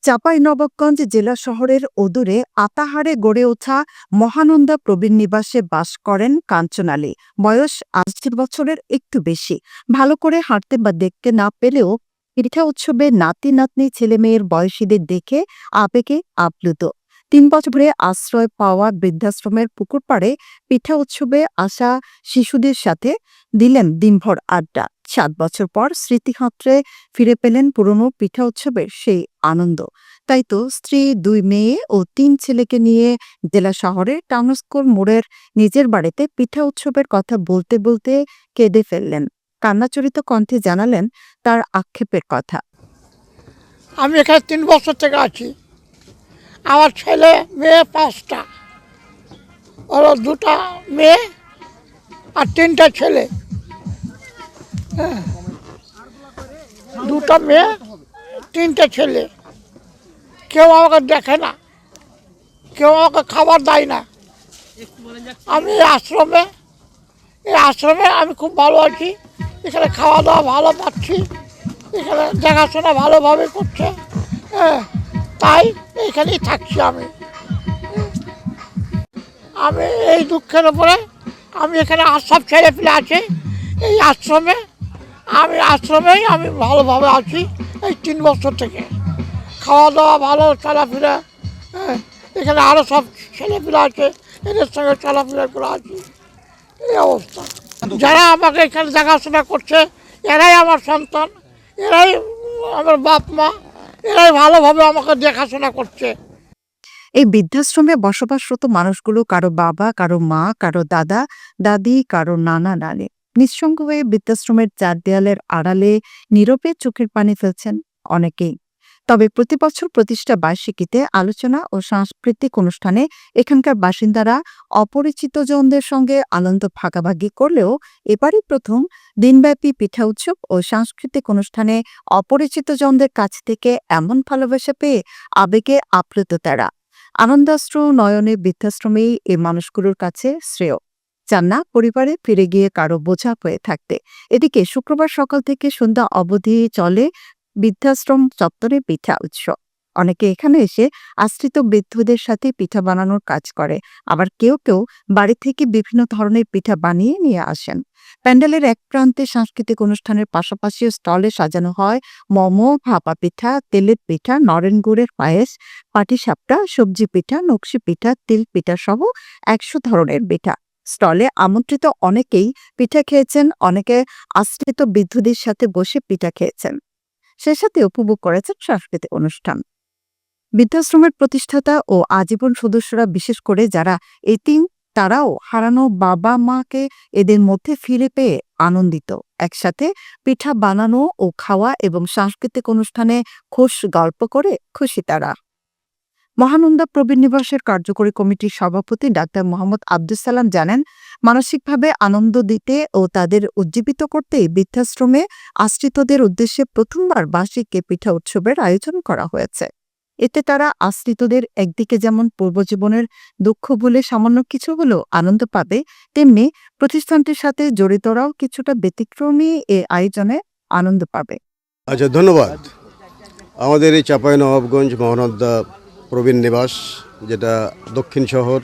চাঁপাইনবাবগঞ্জ জেলা শহরের অদূরে আতাহারে গড়ে ওঠা মহানন্দা প্রবীণ নিবাসে বাস করেন কাঞ্চন আলী। বয়স ৮০ বছরের একটু বেশি। ভালো করে হাঁটতে বা দেখতে না পেলেও পিঠা উৎসবে নাতি নাতনি ছেলেমেয়ের বয়সীদের দেখে আবেগে আপ্লুত। ৩ বছরে আশ্রয় পাওয়া বৃদ্ধাশ্রমের পুকুর পাড়ে পিঠা উৎসবে আসা শিশুদের সাথে দিলেন দিনভর আড্ডা। ৭ বছর পর স্মৃতিহ্রদে ফিরে পেলেন পুরনো পিঠা উৎসবের সেই আনন্দ। তাই তো স্ত্রী, ২ মেয়ে ও ৩ ছেলেকে নিয়ে জেলা শহরের টাউন স্কুল মোড়ের নিজের বাড়িতে পিঠা উৎসবের কথা বলতে বলতে কেঁদে ফেললেন। কান্নাচরিত কণ্ঠে জানালেন তার আক্ষেপের কথা। আমি এখানে ৩ বছর থেকে আছি। আমার ছেলে মেয়ে ৫টা, ওরা 2টা মেয়ে আর 3টা ছেলে। 2টা মেয়ে 3টে ছেলে। কেউ আমাকে দেখে না, কেউ আমাকে খাবার দেয় না। আমি এই আশ্রমে আমি খুব ভালো আছি। এখানে খাওয়া দাওয়া ভালো পাচ্ছি, এখানে দেখাশোনা ভালোভাবে করছে। তাই এইখানেই থাকছি। আমি এই দুঃখের উপরে আমি এখানে সব ছেলে পেলে আছে এই আশ্রমেই আমি ভালোভাবে আছি এই 3 বছর থেকে। খাওয়া দাওয়া ভালো, চলাফেরা। এখানে আরও সব ছেলেপিলে আছে, এদের সঙ্গে চলাফেরা করে আছি। এই অবস্থা। যারা আমাকে এখানে দেখাশোনা করছে এরাই আমার সন্তান, এরাই আমার বাপ মা, এরাই ভালোভাবে আমাকে দেখাশোনা করছে। এই বৃদ্ধাশ্রমে বসবাসরত মানুষগুলো কারো বাবা, কারো মা, কারো দাদা দাদি, কারো নানা নানি। নিঃসঙ্গ হয়ে বৃদ্ধাশ্রমের ৪ দেয়ালের আড়ালে নীরবে চোখের পানি ফেলছেন অনেকেই। তবে প্রতি বছর প্রতিষ্ঠা বার্ষিকীতে আলোচনা ও সাংস্কৃতিক অনুষ্ঠানে এখানকার বাসিন্দারা অপরিচিত জনদের সঙ্গে আনন্দ ভাগাভাগি করলেও এবারই প্রথম দিনব্যাপী পিঠা উৎসব ও সাংস্কৃতিক অনুষ্ঠানে অপরিচিত জনদের কাছ থেকে এমন ভালোবাসা পেয়ে আবেগে আপ্লুত তারা। আনন্দাশ্রু নয়নে বৃদ্ধাশ্রমেই এ মানুষগুলোর কাছে শ্রেয়। চান না পরিবারে ফিরে গিয়ে কারো বোঝা হয়ে থাকতে। এদিকে শুক্রবার সকাল থেকে সন্ধ্যা অবধি চলে বৃদ্ধাশ্রম চত্বরে পিঠা উৎসব। অনেকে এখানে এসে আশ্রিত বৃদ্ধদের সাথে পিঠা বানানোর কাজ করে, আবার কেউ কেউ বাড়ি থেকে বিভিন্ন ধরনের পিঠা বানিয়ে নিয়ে আসেন। প্যান্ডেলের এক প্রান্তে সাংস্কৃতিক অনুষ্ঠানের পাশাপাশি স্টলে সাজানো হয় মোমো, ভাপা পিঠা, তেলের পিঠা, নরেন গুড়ের পায়েস, পাটিসাপটা, সবজি পিঠা, নকশি পিঠা, তিল পিঠা সহ ১০০ ধরনের পিঠা। স্টলে আমন্ত্রিত অনেকেই পিঠা খেয়েছেন, অনেকে আশ্রিত বৃদ্ধদের সাথে বসে পিঠা খেয়েছেন, সে সাথে উপভোগ করেছেন সাংস্কৃতিক অনুষ্ঠান। বৃদ্ধাশ্রমের প্রতিষ্ঠাতা ও আজীবন সদস্যরা, বিশেষ করে যারা এতিম, তারাও হারানো বাবা মাকে এদের মধ্যে ফিরে পেয়ে আনন্দিত। একসাথে পিঠা বানানো ও খাওয়া এবং সাংস্কৃতিক অনুষ্ঠানে খোশ গল্প করে খুশি তারা। মহানন্দা প্রবীণ নিবাসের কার্যকরী কমিটির সভাপতি ডাক্তার মোহাম্মদ আব্দুস সালাম জানেন, মানসিকভাবে আনন্দ দিতে ও তাদের উজ্জীবিত করতে বৃদ্ধাশ্রমে আশ্রিতদের উদ্দেশ্যে প্রথমবার বার্ষিক পিঠা উৎসবের আয়োজন করা হয়েছে। এতে তারা আশ্রিতদের একদিকে যেমন পূর্বজীবনের দুঃখ ভুলে সামান্য কিছু হলেও আনন্দ পাবে, তেমনি প্রতিষ্ঠানটির সাথে জড়িতরাও কিছুটা ব্যতিক্রমী এ আয়োজনে আনন্দ পাবে। আচ্ছা, ধন্যবাদ। আমাদের এই চাঁপাইনবাবগঞ্জ মহানন্দা প্রবীণ নিবাস, যেটা দক্ষিণ শহর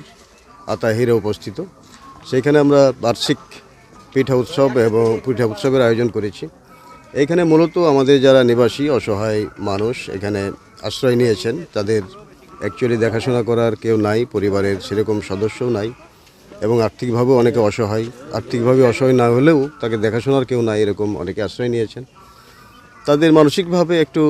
আতাহিরে অবস্থিত, সেখানে আমরা বার্ষিক পিঠা উৎসব এবং পিঠা উৎসবের আয়োজন করেছি। এখানে মূলত আমাদের যারা নিবাসী অসহায় মানুষ এখানে আশ্রয় নিয়েছেন, তাদের অ্যাকচুয়ালি দেখাশোনা করার কেউ নাই, পরিবারের সেরকম সদস্যও নাই এবং আর্থিকভাবেও অনেকে অসহায়। আর্থিকভাবে অসহায় না হলেও তাকে দেখাশোনার কেউ নাই, এরকম অনেকে আশ্রয় নিয়েছেন। তাদের মানসিকভাবে একটু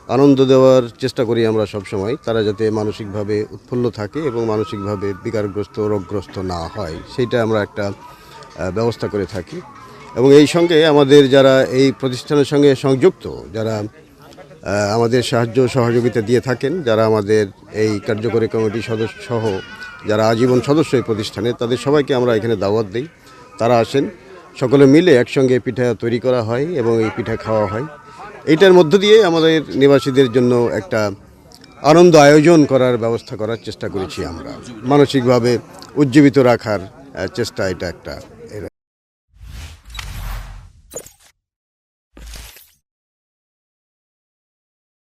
আনন্দ দেওয়ার চেষ্টা করি আমরা সব সময়, তারা যাতে মানসিকভাবে উৎফুল্ল থাকে এবং মানসিকভাবে বিকারগ্রস্ত, রোগগ্রস্ত না হয়, সেইটা আমরা একটা ব্যবস্থা করে থাকি। এবং এই সঙ্গে আমাদের যারা এই প্রতিষ্ঠানের সঙ্গে সংযুক্ত, যারা আমাদের সাহায্য সহযোগিতা দিয়ে থাকেন, যারা আমাদের এই কার্যকরী কমিটির সদস্য সহ যারা আজীবন সদস্য এই প্রতিষ্ঠানে, তাদের সবাইকে আমরা এখানে দাওয়াত দিই। তারা আসেন, সকলে মিলে একসঙ্গে পিঠা তৈরি করা হয় এবং এই পিঠা খাওয়া হয়। এইটার মধ্য দিয়ে আমাদের নিবাসীদের জন্য একটা আনন্দ আয়োজন করার ব্যবস্থা করার চেষ্টা করেছি আমরা। মানসিকভাবে উজ্জীবিত রাখার চেষ্টা এটা একটা।